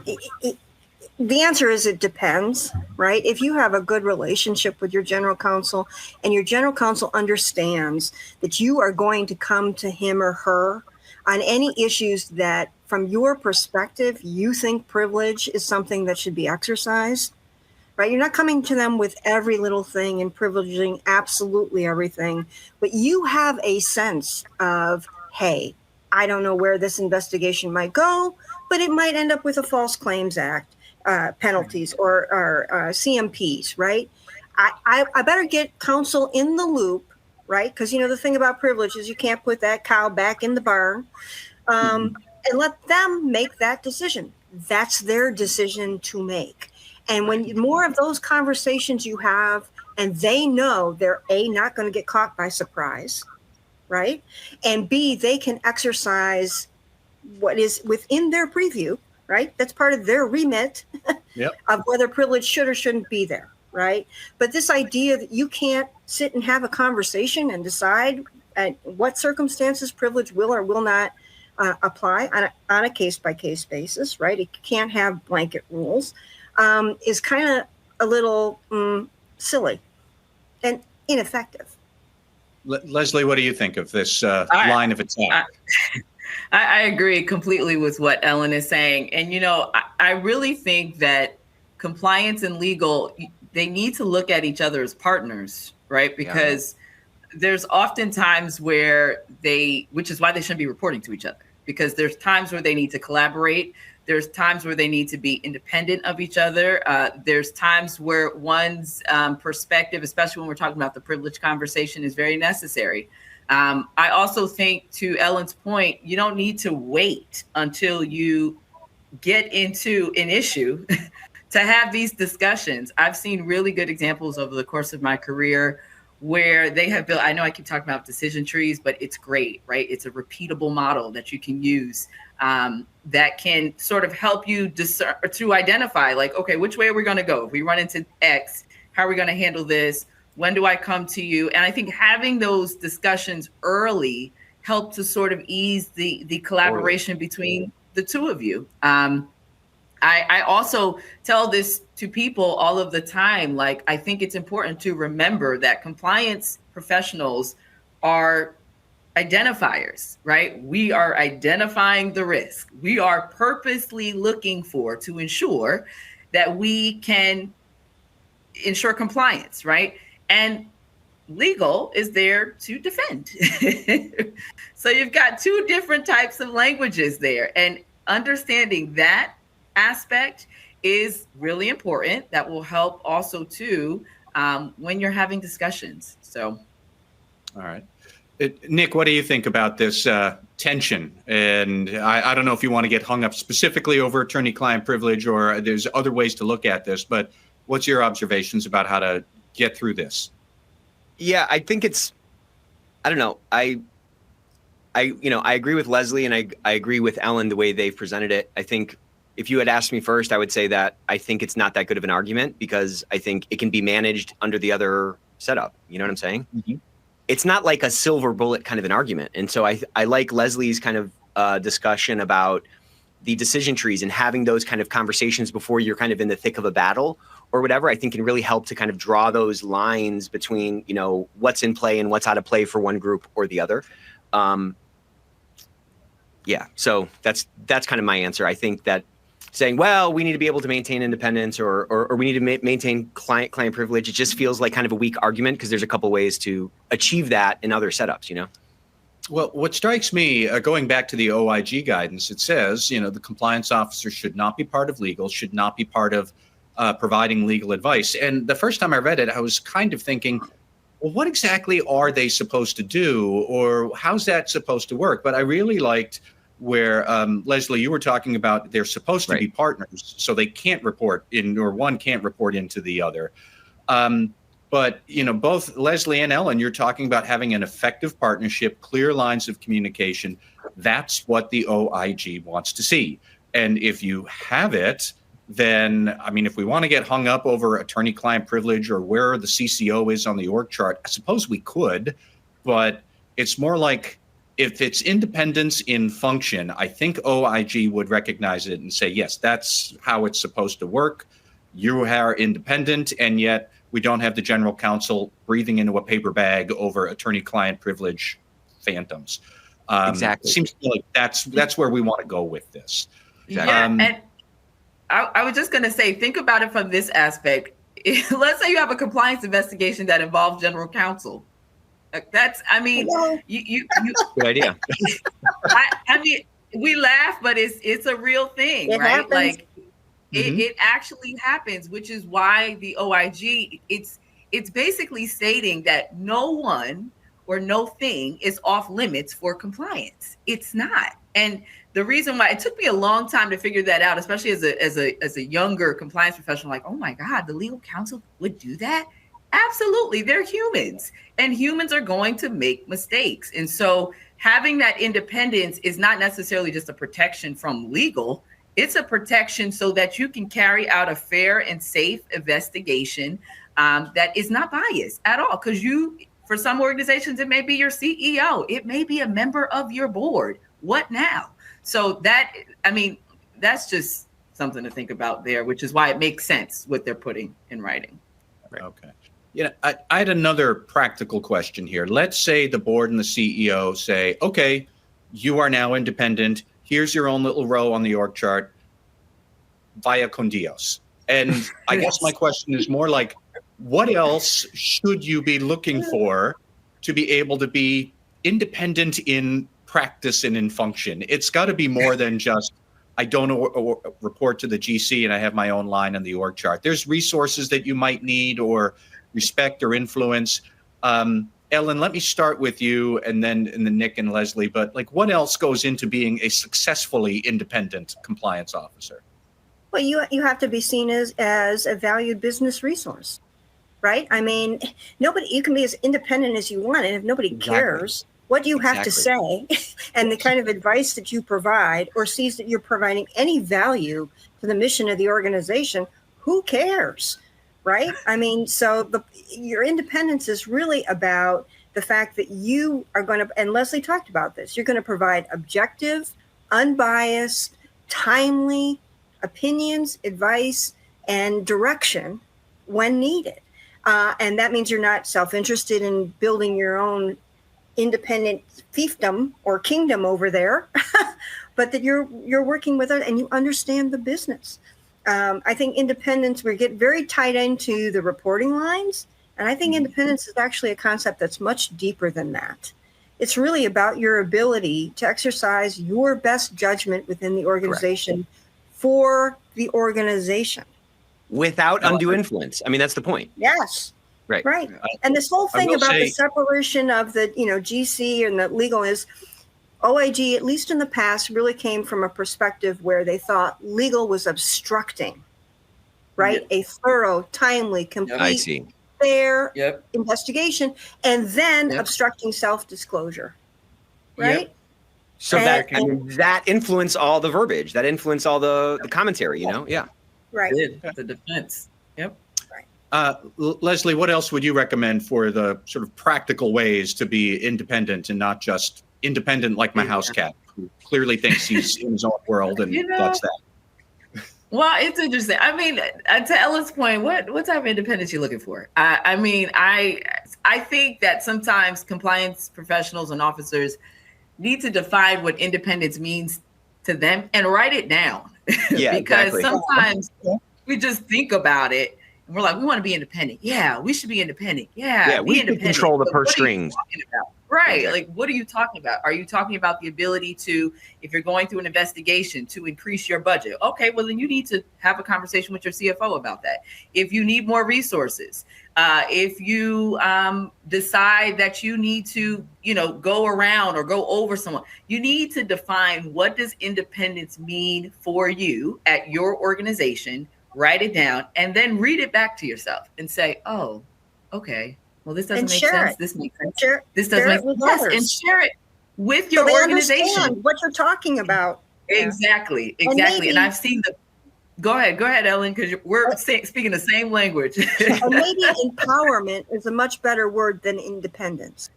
the answer is it depends, right? If you have a good relationship with your general counsel and your general counsel understands that you are going to come to him or her on any issues that from your perspective, you think privilege is something that should be exercised, right? You're not coming to them with every little thing and privileging absolutely everything, but you have a sense of, hey, I don't know where this investigation might go, but it might end up with a False Claims Act penalties or CMPs, right? I better get counsel in the loop, right? Because, the thing about privilege is you can't put that cow back in the barn and let them make that decision. That's their decision to make. And when more of those conversations you have, and they know they're A, not going to get caught by surprise, right? And B, they can exercise what is within their preview, right? That's part of their remit of whether privilege should or shouldn't be there, right? But this idea that you can't sit and have a conversation and decide at what circumstances privilege will or will not apply on a case-by-case basis, right? It can't have blanket rules, is kind of a little silly and ineffective. Leslie, what do you think of this line of attack? I agree completely with what Ellen is saying. And, I really think that compliance and legal, they need to look at each other as partners, right? Because there's often times where which is why they shouldn't be reporting to each other, because there's times where they need to collaborate. There's times where they need to be independent of each other. There's times where one's perspective, especially when we're talking about the privilege conversation, is very necessary. I also think, to Ellen's point, you don't need to wait until you get into an issue to have these discussions. I've seen really good examples over the course of my career where they have built, I know I keep talking about decision trees, but it's great, right? It's a repeatable model that you can use that can sort of help you to identify, like, okay, which way are we going to go? If we run into X, how are we going to handle this? When do I come to you? And I think having those discussions early help to sort of ease the collaboration between the two of you. I also tell this to people all of the time. Like, I think it's important to remember that compliance professionals are identifiers, right? We are identifying the risk. We are purposely looking to ensure that we can ensure compliance, right? And legal is there to defend. So you've got two different types of languages there, and understanding that aspect is really important. That will help also too when you're having discussions. So, all right. Nick, what do you think about this tension? And I don't know if you want to get hung up specifically over attorney-client privilege, or there's other ways to look at this, but what's your observations about how to get through this? Yeah, I think I don't know. I agree with Leslie, and I agree with Ellen the way they've presented it. I think if you had asked me first, I would say that I think it's not that good of an argument, because I think it can be managed under the other setup. You know what I'm saying? Mm-hmm. It's not like a silver bullet kind of an argument. And so I like Leslie's kind of discussion about the decision trees and having those kind of conversations before you're kind of in the thick of a battle or whatever. I think can really help to kind of draw those lines between, what's in play and what's out of play for one group or the other. So that's kind of my answer. I think that saying, well, we need to be able to maintain independence or we need to maintain client privilege. It just feels like kind of a weak argument because there's a couple ways to achieve that in other setups, you know? Well, what strikes me, going back to the OIG guidance, it says, the compliance officer should not be part of legal, should not be part of providing legal advice. And the first time I read it, I was kind of thinking, well, what exactly are they supposed to do, or how's that supposed to work? But I really liked where, Leslie, you were talking about they're supposed to be partners, so they can't report in, or one can't report into the other. But, both Leslie and Ellen, you're talking about having an effective partnership, clear lines of communication. That's what the OIG wants to see. And if you have it, then, if we want to get hung up over attorney-client privilege or where the CCO is on the org chart, I suppose we could, but it's more like if it's independence in function, I think OIG would recognize it and say, yes, that's how it's supposed to work. You are independent, and yet we don't have the general counsel breathing into a paper bag over attorney-client privilege phantoms. Exactly. Seems like that's where we want to go with this. Exactly. Yeah, and I was just going to say, think about it from this aspect. Let's say you have a compliance investigation that involves general counsel. You Good idea. we laugh, but it's a real thing, It right? happens. Like it actually happens, which is why the OIG, it's basically stating that no one or no thing is off limits for compliance. It's not. And the reason why it took me a long time to figure that out, especially as a younger compliance professional, like, oh my God, the legal counsel would do that? Absolutely. They're humans, and humans are going to make mistakes. And so having that independence is not necessarily just a protection from legal. It's a protection so that you can carry out a fair and safe investigation that is not biased at all. Because for some organizations, it may be your CEO. It may be a member of your board. What now? So that's just something to think about there, which is why it makes sense what they're putting in writing. Right. Okay. I had another practical question here. Let's say the board and the CEO say, okay, you are now independent. Here's your own little row on the org chart, via con Dios. And I guess my question is more like, what else should you be looking for to be able to be independent in practice and in function? It's got to be more than just, I don't report to the GC and I have my own line on the org chart. There's resources that you might need or respect or influence. Ellen, let me start with you and then Nick and Leslie, but what else goes into being a successfully independent compliance officer? Well, you have to be seen as a valued business resource, right? You can be as independent as you want, and if nobody cares what you have to say and the kind of advice that you provide or sees that you're providing any value to the mission of the organization, who cares? Right? Your independence is really about the fact that you are going to, and Leslie talked about this, you're going to provide objective, unbiased, timely opinions, advice, and direction when needed. And that means you're not self-interested in building your own independent fiefdom or kingdom over there, but that you're working with it and you understand the business. I think independence, we get very tied into the reporting lines. And I think independence is actually a concept that's much deeper than that. It's really about your ability to exercise your best judgment within the organization for the organization. Without undue influence. That's the point. Yes. Right. Right. And this whole thing about the separation of the, GC and the legal is, OIG, at least in the past, really came from a perspective where they thought legal was obstructing, right? A thorough, timely, complete, fair investigation, and then obstructing self-disclosure, right? Yep. So that influenced all the verbiage, that influenced all the commentary, Yeah. Right. The defense. Yep. Leslie, what else would you recommend for the sort of practical ways to be independent and not just independent like my house cat, who clearly thinks he's in his own world and that's that? Well, it's interesting. To Ellen's point, what type of independence are you looking for? I think that sometimes compliance professionals and officers need to define what independence means to them and write it down. Yeah, because exactly. sometimes we just think about it and we're like, we want to be independent. Yeah, we should be independent. Yeah, we should control the purse strings. Right. Exactly. Like, what are you talking about? Are you talking about the ability to, if you're going through an investigation, to increase your budget? Okay, well, then you need to have a conversation with your CFO about that. If you need more resources, if you decide that you need to, go around or go over someone, you need to define, what does independence mean for you at your organization, write it down, and then read it back to yourself and say, oh, okay. Well, this doesn't make sense. This makes sense. This doesn't make sense. Yes, and share it with your organization. Understand what you're talking about. Exactly. And I've seen the. Go ahead, Ellen, because we're speaking the same language. And maybe empowerment is a much better word than independence.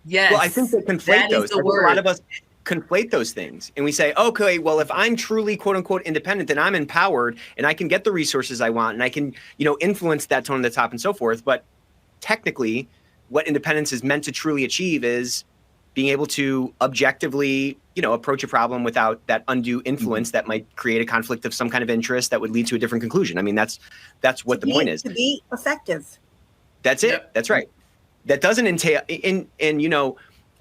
Yes. Well, I think they conflate those. A lot of us conflate those things, and we say, okay, well, if I'm truly quote unquote independent, then I'm empowered and I can get the resources I want and I can, influence that tone at the top and so forth. But technically, what independence is meant to truly achieve is being able to objectively, approach a problem without that undue influence that might create a conflict of some kind of interest that would lead to a different conclusion. I mean, that's what the point is. To be effective. That's it. Yep. That's right. That doesn't entail, and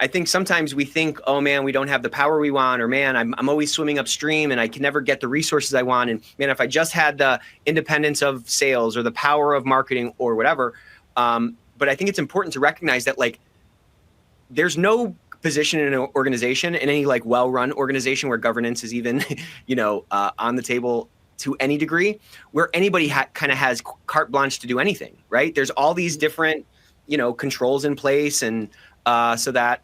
I think sometimes we think, oh man, we don't have the power we want, or man, I'm always swimming upstream and I can never get the resources I want. And man, if I just had the independence of sales or the power of marketing or whatever. But I think it's important to recognize that there's no position in an organization, in any well-run organization where governance is even, on the table to any degree, where anybody kind of has carte blanche to do anything, right? There's all these different, controls in place, and so that,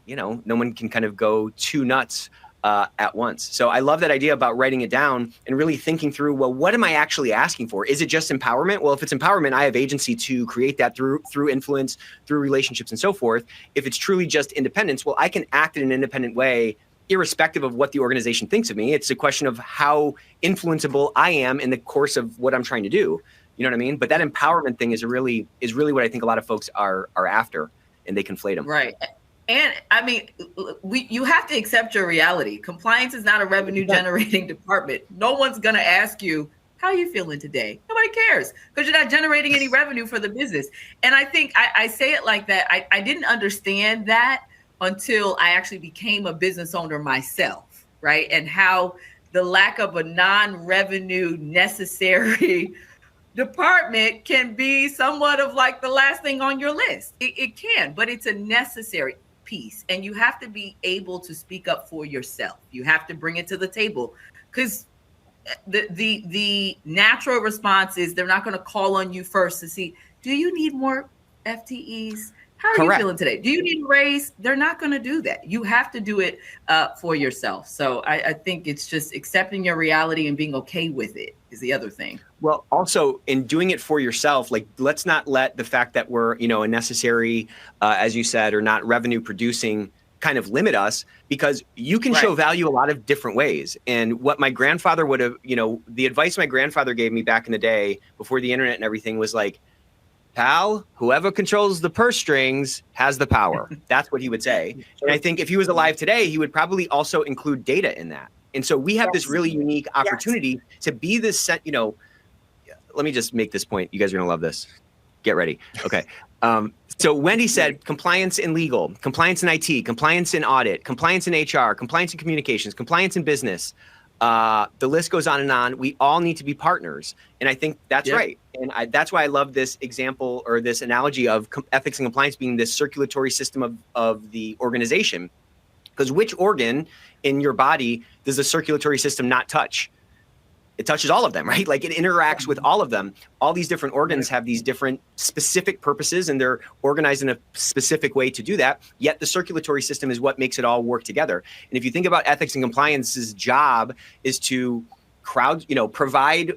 no one can kind of go too nuts at once. So I love that idea about writing it down and really thinking through, well, what am I actually asking for? Is it just empowerment? Well, if it's empowerment, I have agency to create that through influence, through relationships and so forth. If it's truly just independence, well, I can act in an independent way, irrespective of what the organization thinks of me. It's a question of how influenceable I am in the course of what I'm trying to do. You know what I mean? But that empowerment thing is really what I think a lot of folks are after, and they conflate them. Right. And I mean, you have to accept your reality. Compliance is not a revenue generating department. No one's going to ask you, how are you feeling today? Nobody cares, because you're not generating any revenue for the business. And I think I say it like that. I didn't understand that until I actually became a business owner myself, right? And how the lack of a non-revenue necessary department can be somewhat of the last thing on your list. It can, but it's a necessary piece, and you have to be able to speak up for yourself. You have to bring it to the table, because the natural response is they're not going to call on you first to see, do you need more FTEs? How are you feeling today? Do you need a raise? They're not going to do that. You have to do it for yourself. So I think it's just accepting your reality and being okay with it is the other thing. Well, also in doing it for yourself, let's not let the fact that we're, a necessary, as you said, or not revenue producing kind of limit us, because you can show value a lot of different ways. And what my grandfather would have, the advice my grandfather gave me back in the day before the internet and everything was pal, whoever controls the purse strings has the power. That's what he would say. And I think if he was alive today, he would probably also include data in that. And so we have this really unique opportunity to be this, let me just make this point. You guys are going to love this. Get ready. Okay. So Wendy said compliance in legal, compliance in IT, compliance in audit, compliance in HR, compliance in communications, compliance in business. The list goes on and on. We all need to be partners. And I think that's right. And that's why I love this example or this analogy of ethics and compliance being this circulatory system of the organization. Because which organ in your body does the circulatory system not touch? It touches all of them, right? It interacts with all of them. All these different organs have these different specific purposes, and they're organized in a specific way to do that. Yet the circulatory system is what makes it all work together. And if you think about ethics and compliance's job is to provide,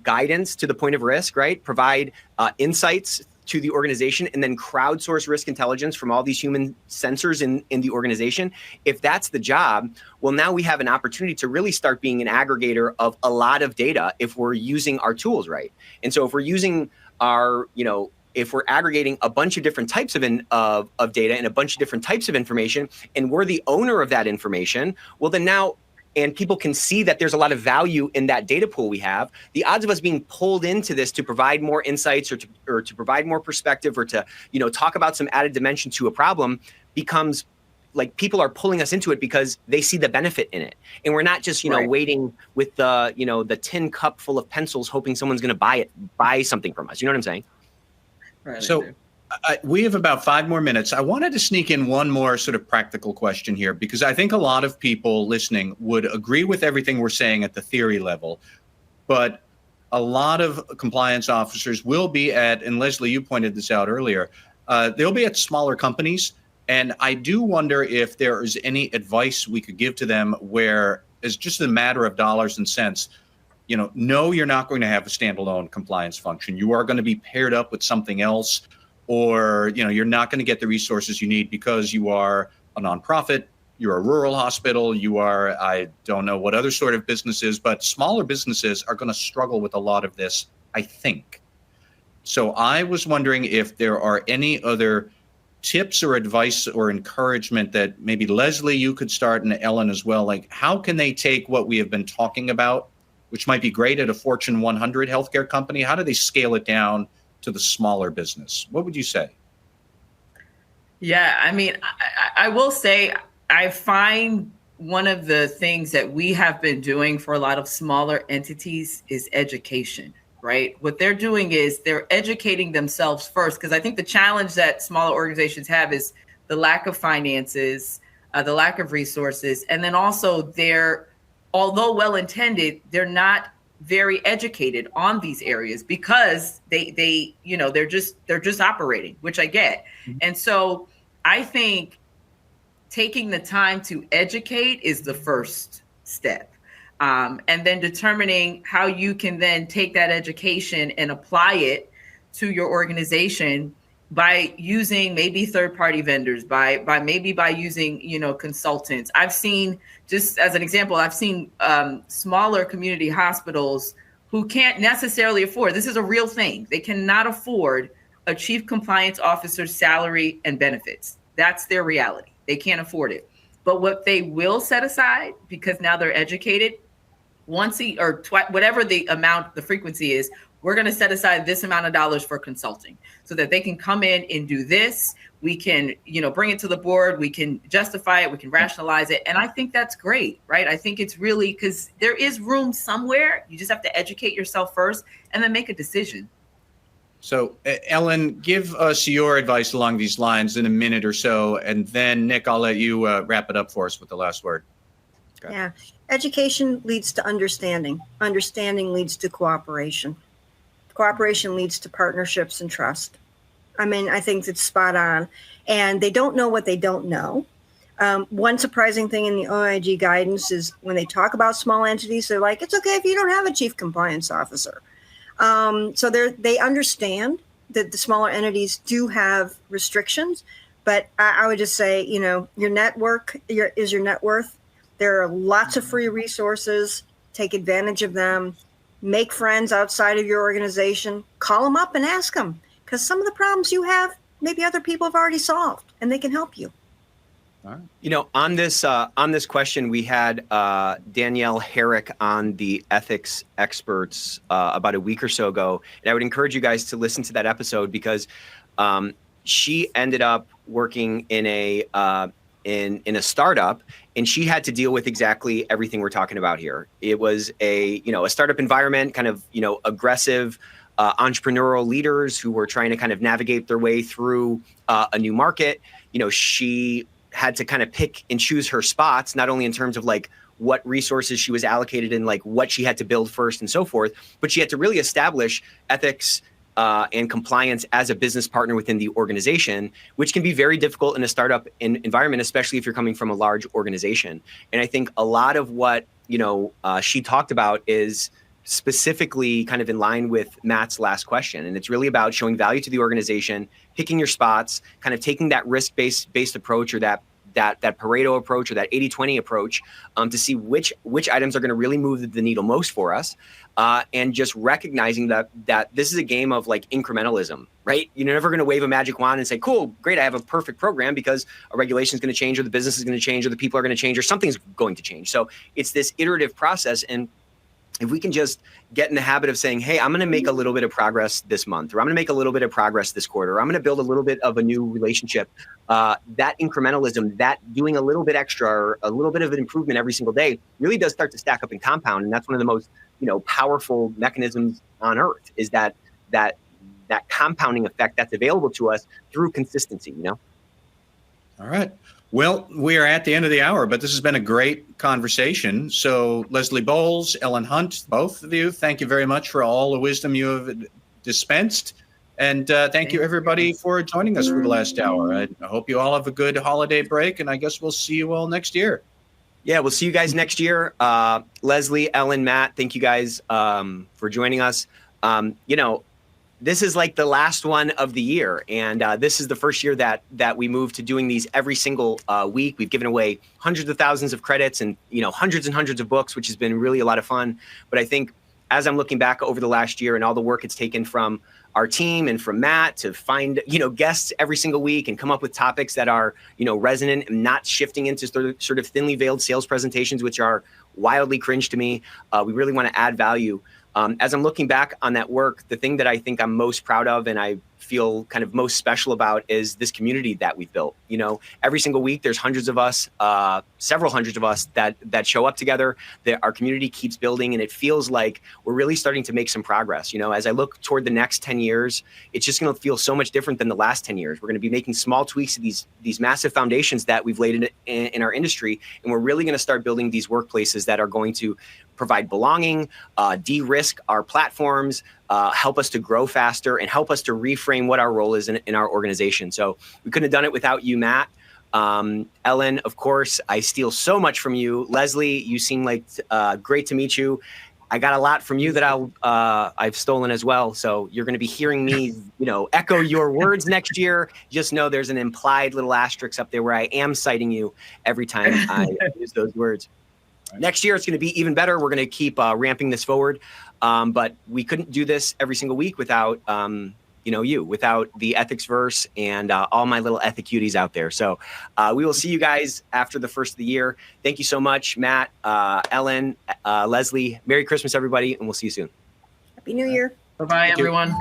guidance to the point of risk, right? Provide insights to the organization, and then crowdsource risk intelligence from all these human sensors in the organization. If that's the job, well, now we have an opportunity to really start being an aggregator of a lot of data if we're using our tools right. And so if we're using our, if we're aggregating a bunch of different types of data and a bunch of different types of information, and we're the owner of that information, well, then now and people can see that there's a lot of value in that data pool we have, the odds of us being pulled into this to provide more insights or to provide more perspective or to, talk about some added dimension to a problem becomes like people are pulling us into it because they see the benefit in it. And we're not just, waiting with the tin cup full of pencils, hoping someone's going to buy something from us. You know what I'm saying? Right. So we have about 5 more minutes. I wanted to sneak in one more sort of practical question here, because I think a lot of people listening would agree with everything we're saying at the theory level, but a lot of compliance officers will be at, and Leslie, you pointed this out earlier, they'll be at smaller companies. And I do wonder if there is any advice we could give to them where it's just a matter of dollars and cents. No, you're not going to have a standalone compliance function. You are going to be paired up with something else, or, you're not going to get the resources you need because you are a nonprofit, you're a rural hospital, you are, I don't know what other sort of businesses, but smaller businesses are going to struggle with a lot of this, I think. So I was wondering if there are any other tips or advice or encouragement that maybe Leslie, you could start, and Ellen as well. Like, how can they take what we have been talking about, which might be great at a Fortune 100 healthcare company? How do they scale it down to the smaller business? What would you say? Yeah, I mean, I will say I find one of the things that we have been doing for a lot of smaller entities is education. Right? What they're doing is they're educating themselves first, because I think the challenge that smaller organizations have is the lack of finances, the lack of resources, and then also although well-intended, they're not very educated on these areas because they're just operating, which I get. Mm-hmm. And so I think taking the time to educate is the first step. And then determining how you can then take that education and apply it to your organization by using maybe third-party vendors, by using, consultants. I've seen, just as an example, smaller community hospitals who can't necessarily afford, this is a real thing, they cannot afford a chief compliance officer's salary and benefits. That's their reality. They can't afford it. But what they will set aside, because now they're educated, whatever the frequency is, we're going to set aside this amount of dollars for consulting so that they can come in and do this. We can, bring it to the board. We can justify it. We can rationalize it. And I think that's great, right? I think it's really, because there is room somewhere. You just have to educate yourself first and then make a decision. So Ellen, give us your advice along these lines in a minute or so. And then Nick, I'll let you wrap it up for us with the last word. Okay. Yeah. Education leads to understanding. Understanding leads to cooperation. Cooperation leads to partnerships and trust. I mean, I think it's spot on. And they don't know what they don't know. One surprising thing in the OIG guidance is when they talk about small entities, they're like, it's okay if you don't have a chief compliance officer. So they understand that the smaller entities do have restrictions. But I would just say, your network is your net worth. There are lots of free resources. Take advantage of them. Make friends outside of your organization. Call them up and ask them, because some of the problems you have, maybe other people have already solved, and they can help you. All right. On this question, we had Danielle Herrick on the ethics experts about a week or so ago, and I would encourage you guys to listen to that episode because she ended up working in a startup, and she had to deal with exactly everything we're talking about here. It was a startup environment, kind of, aggressive entrepreneurial leaders who were trying to kind of navigate their way through a new market. She had to kind of pick and choose her spots, not only in terms of like what resources she was allocated and like what she had to build first and so forth, but she had to really establish ethics and compliance as a business partner within the organization, which can be very difficult in a startup environment, especially if you're coming from a large organization. And I think a lot of what she talked about is specifically kind of in line with Matt's last question. And it's really about showing value to the organization, picking your spots, kind of taking that risk-based approach or that that Pareto approach or that 80-20 approach to see which items are going to really move the needle most for us, and just recognizing that this is a game of like incrementalism, right? You're never going to wave a magic wand and say, cool, great, I have a perfect program, because a regulation is going to change, or the business is going to change, or the people are going to change, or something's going to change. So it's this iterative process. And if we can just get in the habit of saying, hey, I'm going to make a little bit of progress this month, or I'm going to make a little bit of progress this quarter, or I'm going to build a little bit of a new relationship, that incrementalism, that doing a little bit extra, or a little bit of an improvement every single day really does start to stack up and compound. And that's one of the most, powerful mechanisms on earth, is that compounding effect that's available to us through consistency, All right. Well, we are at the end of the hour, but this has been a great conversation. So Leslie Bowles, Ellen Hunt, both of you, thank you very much for all the wisdom you have dispensed. And thank you, everybody, for joining us for the last hour. I hope you all have a good holiday break, and I guess we'll see you all next year. Yeah, we'll see you guys next year. Leslie, Ellen, Matt, thank you guys for joining us. This is like the last one of the year, and this is the first year that we moved to doing these every single week. We've given away hundreds of thousands of credits and hundreds and hundreds of books, which has been really a lot of fun. But I think as I'm looking back over the last year and all the work it's taken from our team and from Matt to find guests every single week and come up with topics that are resonant and not shifting into sort of thinly veiled sales presentations, which are wildly cringe to me. We really want to add value. As I'm looking back on that work, the thing that I think I'm most proud of and I feel kind of most special about is this community that we've built. Every single week there's hundreds of us, several hundreds of us that show up together. Our community keeps building, and it feels like we're really starting to make some progress. As I look toward the next 10 years, it's just going to feel so much different than the last 10 years. We're going to be making small tweaks to these massive foundations that we've laid in our industry, and we're really going to start building these workplaces that are going to provide belonging, de-risk our platforms, help us to grow faster, and help us to reframe what our role is in our organization. So we couldn't have done it without you, Matt. Ellen, of course, I steal so much from you. Leslie, you seem like great to meet you. I got a lot from you that I've stolen as well. So you're going to be hearing me, echo your words next year. Just know there's an implied little asterisk up there where I am citing you every time I use those words. Next year, it's going to be even better. We're going to keep ramping this forward. But we couldn't do this every single week without, without the ethics verse and all my little ethic cuties out there. So we will see you guys after the first of the year. Thank you so much, Matt, Ellen, Leslie. Merry Christmas, everybody, and we'll see you soon. Happy New Year. Bye-bye, everyone.